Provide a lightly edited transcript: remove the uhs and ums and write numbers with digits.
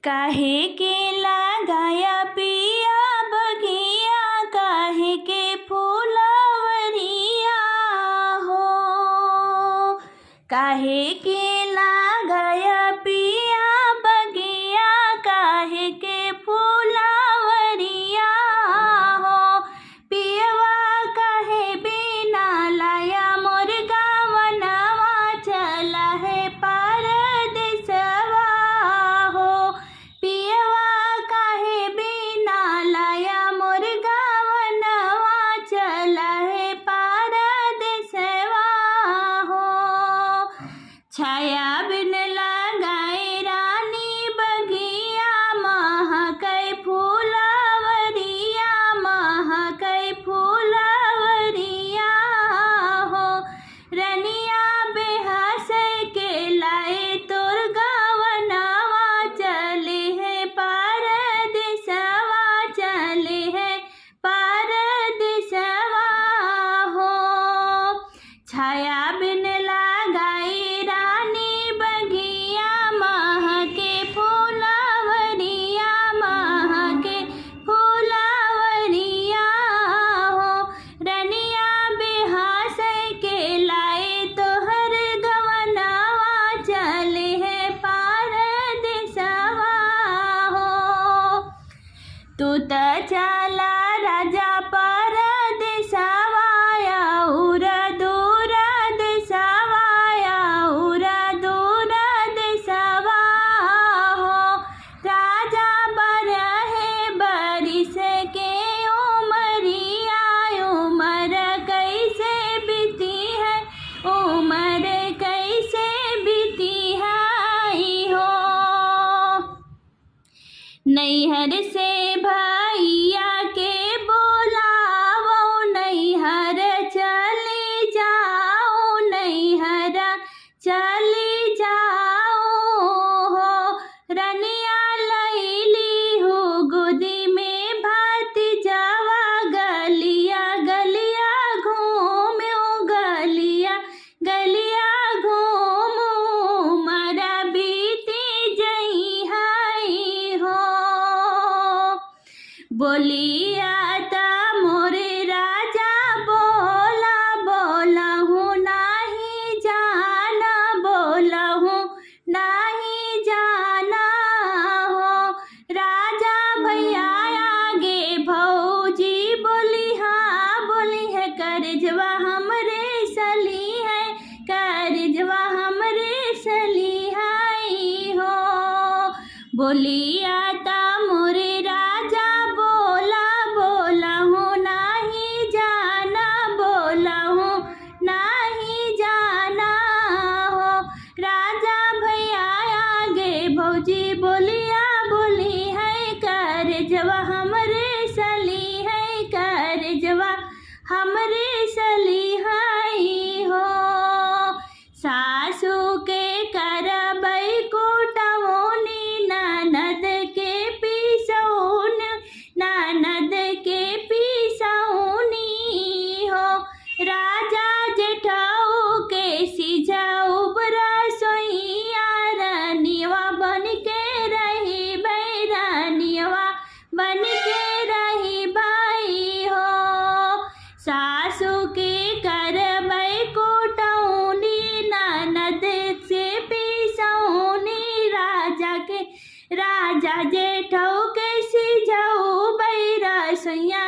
काहे के लगाया पिया बगिया, काहे के फूलवरिया हो। काहे के लगाया पिया बगिया, काहे के फूलवरिया हो। पियवा काहे बिना लाया मोर गावनवा, चला है परदेसवा हो। पियवा काहे बिना लाया मोर गावनवा, चला है परदेसवा हो। छाया बिन लगाए रानी बगिया, महकै फूलवरिया, महकै फूलवरिया हो। रनिया बेहस के लाए तोर गावनवा, चले है परदेसवा, चले है परदेसवा हो। छाया बिन लगाई रानी बगिया, महके फूलवरिया, महके फूलवरिया हो। रनिया बेहस के लाए तोहर गवनवा, चले है परदेसवा हो। तू त चला राजा परदेसवा, और दूर देसवा, और दूर देसवा हो। राजा बरहे बरिस के उमरिया, उमर कैसे बीती है, उमर कैसे बीती है हो। नैहर से भैया के बोलावो, नैहर चली जाओ, नैहर चली जाओ हो। रनिया लैली हो गोदी में भतीजवा, गलिया गलिया घूमो, गलिया गलिया घूमो, मरा बीती जई हाई हो। बोलिया ता मोरे राजा बोला, बोलहूँ नाही जाना, बोलहूँ नाही जाना हो। राजा भैया आगे भौजी बोली, हाँ बोली है, करजवा हमरे सली है, करजवा हमरे सली है हो। बोलिया ता मोरे राजा बोला, बोलहूँ नाही जाना, बोलहूँ नाही जाना हो। राजा भैया आगे भौजी बोलिया बोली है, करजवा हमरे सली है, करजवा हमरे सली है हो। सासू के करबै कुटौनी, ननद के पिसौन, ननद के पिसौनी हो। राजा जेठाऊ के सिझाऊ रसोइया, रनिवा बन के रही भाई, रनिवा बन के रही भाई हो। सासू के करबै कुटौनी, ननद से पिसौनी, राजा के राजा जेठाऊ के सिझाऊ रसोइया,